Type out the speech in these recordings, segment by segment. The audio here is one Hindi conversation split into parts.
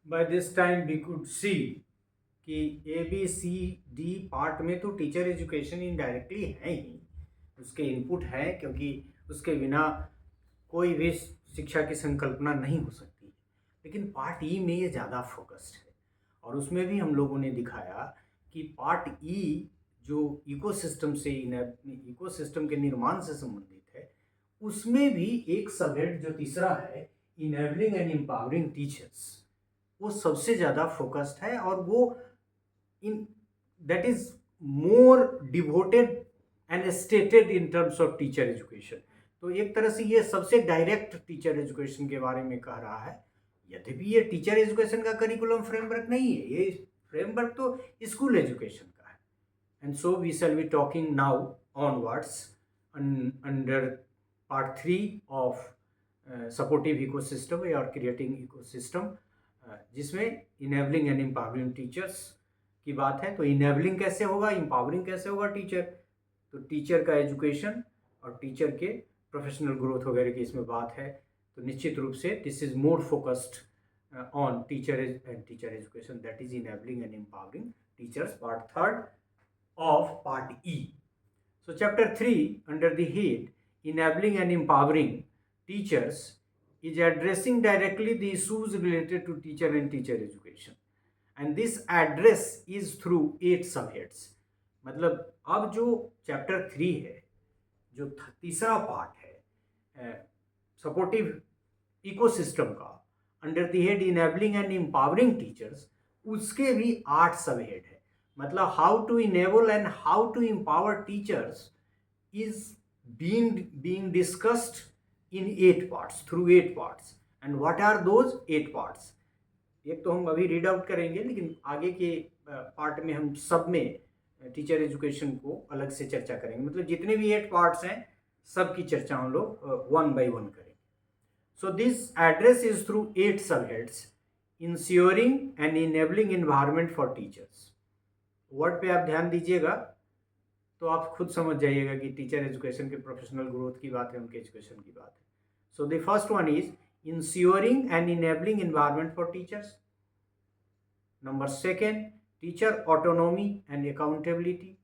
by this time we could see कि A B C D part में तो टीचर एजुकेशन इनडायरेक्टली है ही, उसके इनपुट है, क्योंकि उसके बिना कोई भी शिक्षा की संकल्पना नहीं हो सकती। लेकिन पार्ट ई में ये ज़्यादा फोकस्ड है, और उसमें भी हम लोगों ने दिखाया कि पार्ट ई जो इकोसिस्टम से इकोसिस्टम के निर्माण से संबंधित है, उसमें भी एक सबहेड जो तीसरा है, इनेबलिंग एंड एम्पावरिंग टीचर्स, वो सबसे ज़्यादा फोकस्ड है, और वो in that is more devoted and stated in terms of teacher education। तो एक तरह से ये सबसे डायरेक्ट टीचर एजुकेशन के बारे में कह रहा है। यद्यपि ये टीचर एजुकेशन का करिकुलम फ्रेमवर्क नहीं है, ये फ्रेमवर्क तो स्कूल एजुकेशन का है। And so we shall be talking now onwards under part 3 of supportive ecosystem और क्रिएटिंग इकोसिस्टम, जिसमें इनेबलिंग एंड एम्पावरिंग टीचर्स की बात है। तो इनेबलिंग कैसे होगा, एम्पावरिंग कैसे होगा टीचर, तो टीचर का एजुकेशन और टीचर के प्रोफेशनल ग्रोथ वगैरह की इसमें बात है। तो निश्चित रूप से this is more focused on teacher and teacher education, that is enabling and empowering teachers, part 3 of part E. So chapter 3 under the head enabling and empowering teachers is addressing directly the issues related to teacher and teacher education, and this address is through 8 subheads। मतलब अब जो चैप्टर 3 है, जो तीसरा पार्ट है सपोर्टिव इकोसिस्टम का, under the head enabling and empowering teachers, उसके भी 8 सबहेड है। मतलब how to enable and how to empower teachers is being discussed in 8 parts, through 8 parts। and what are those 8 parts? एक तो हम अभी रीड आउट करेंगे, लेकिन आगे के पार्ट में हम सब में टीचर एजुकेशन को अलग से चर्चा करेंगे। मतलब जितने भी 8 पार्ट्स हैं, सब की चर्चा हम लोग 1 by 1 करेंगे। So this address is through 8 subheads, ensuring and enabling environment for teachers. Word पे आप ध्यान दीजिएगा तो आप खुद समझ जाइएगा कि टीचर एजुकेशन के प्रोफेशनल ग्रोथ की बात है, उनके एजुकेशन की बात है। So the first one is ensuring and enabling environment for teachers. Number second, teacher autonomy and accountability.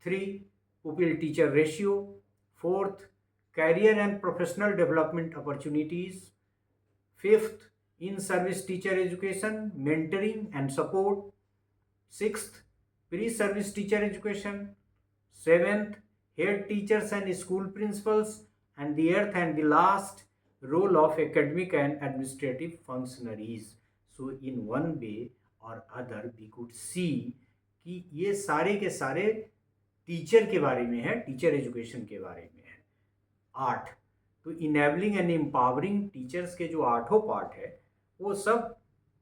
3, pupil teacher ratio. 4th, career and professional development opportunities. 5th, in service teacher education, mentoring and support. 6th, pre service teacher education. 7th, head teachers and school principals, and the 8th and the last, role of academic and administrative functionaries। So in one way or other we could see कि ये सारे के सारे टीचर के बारे में है, टीचर एजुकेशन के बारे में है। 8, तो इनेबलिंग एंड एम्पावरिंग टीचर्स के जो 8 पार्ट है, वो सब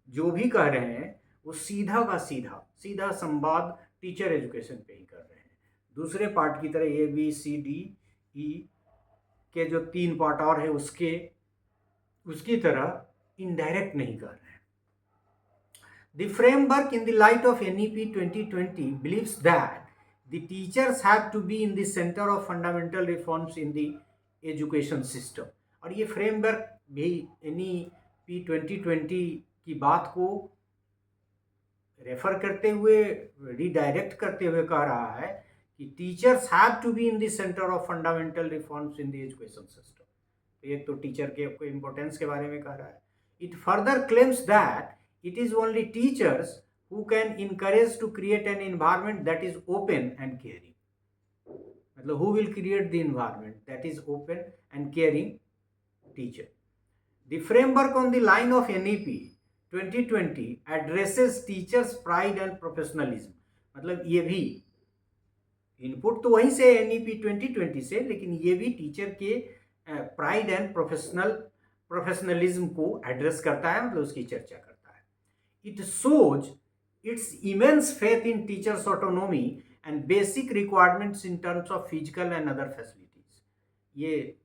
जो भी कह रहे हैं वो सीधा का सीधा संवाद टीचर एजुकेशन पे ही कर रहे हैं। दूसरे पार्ट की तरह ए बी सी डी ई के जो 3 पार्ट और है उसकी तरह इनडायरेक्ट नहीं कर रहे हैं। The framework in the light of NEP 2020 believes that the teachers have to be in the centre of fundamental reforms in the education system. और ये फ्रेमवर्क भी NEP 2020 की बात को रेफर करते हुए, रिडायरेक्ट करते हुए कह रहा है कि teachers have to be in the centre of fundamental reforms in the education system. एक तो टीचर के इंपॉर्टेंस के बारे में कह रहा है। It further claims that it is only teachers who can encourage to create an environment that is open and caring. मतलब who will create the environment that is open and caring? Teacher. The framework on the line of NEP 2020 addresses teachers pride and professionalism. मतलब ये भी इनपुट तो वहीं से NEP 2020 से, लेकिन ये भी टीचर के प्राइड एंड प्रोफेशनलिज्म को एड्रेस करता है, मतलब उसकी चर्चा करता है। It shows it's immense faith in teachers autonomy and basic requirements in terms of physical and other facilities. ये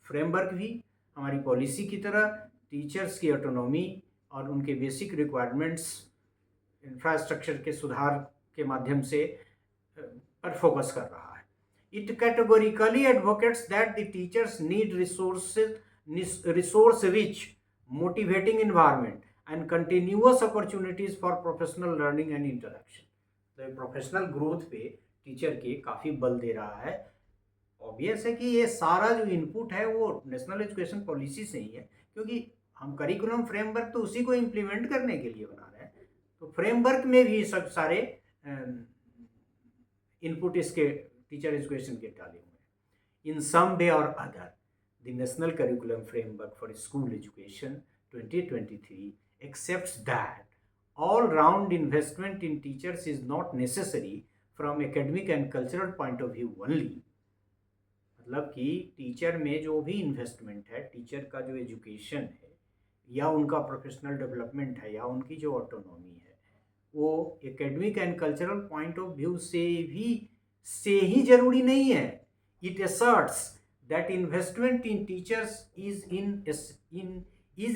फ्रेमवर्क भी हमारी पॉलिसी की तरह टीचर्स की ऑटोनॉमी और उनके बेसिक रिक्वायरमेंट्स, इंफ्रास्ट्रक्चर के सुधार के माध्यम से पर फोकस कर रहा है। It categorically advocates that the teachers need resource rich motivating environment and continuous opportunities for professional learning and interaction. तो प्रोफेशनल ग्रोथ पे टीचर के काफ़ी बल दे रहा है। ऑब्वियस है कि ये सारा जो इनपुट है वो नेशनल एजुकेशन पॉलिसी से ही है, क्योंकि हम करिकुलम फ्रेमवर्क तो उसी को इम्प्लीमेंट करने के लिए बना रहे हैं। तो फ्रेमवर्क में भी सब सारे इनपुट इसके टीचर एजुकेशन के डाले हुए हैं। इन सम वे और other the national curriculum framework for school education 2023 accepts that all round investment in teachers is not necessary from academic and cultural point of view only। मतलब कि टीचर में जो भी इन्वेस्टमेंट है, टीचर का जो एजुकेशन है या उनका प्रोफेशनल डेवलपमेंट है या उनकी जो ऑटोनॉमी है, वो academic and cultural point of view से ही जरूरी नहीं है। It asserts that investment in teachers is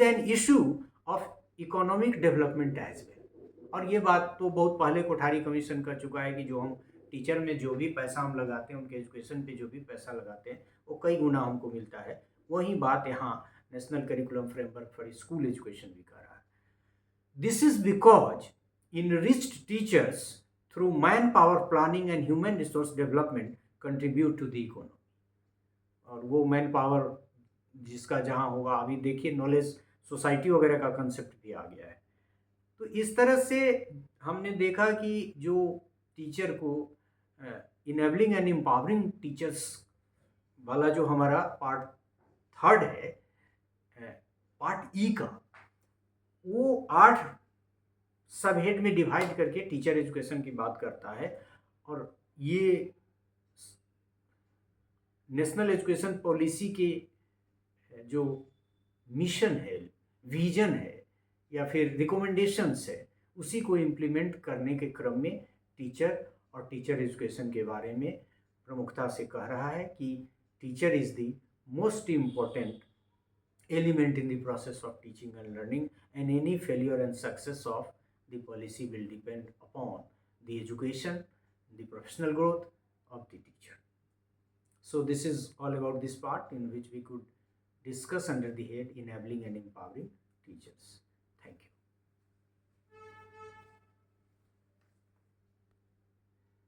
an issue of economic development as well. और ये बात तो बहुत पहले कोठारी कमीशन कर चुका है कि जो हम टीचर में जो भी पैसा हम लगाते हैं, उनके एजुकेशन पे जो भी पैसा लगाते हैं, वो कई गुना हमको मिलता है। वही बात यहाँ national curriculum framework for school education भी कर रहा है। This is because enriched teachers through manpower planning and human resource development contribute to the economy। और वो मैन पावर जिसका जहाँ होगा, अभी देखिए नॉलेज सोसाइटी वगैरह का कंसेप्ट भी आ गया है। तो इस तरह से हमने देखा कि जो टीचर को इनेबलिंग एंड एम्पावरिंग टीचर्स वाला जो हमारा पार्ट थर्ड है, पार्ट ई का, वो 8 सब हेड में डिवाइड करके टीचर एजुकेशन की बात करता है। और ये नेशनल एजुकेशन पॉलिसी के जो मिशन है, विजन है या फिर रिकमेंडेशंस है, उसी को इम्प्लीमेंट करने के क्रम में टीचर और टीचर एजुकेशन के बारे में प्रमुखता से कह रहा है कि teacher is the most important element in the process of teaching and learning, and any failure and success of the policy will depend upon the education, the professional growth of the teacher. So this is all about this part in which we could discuss under the head enabling and empowering teachers. Thank you.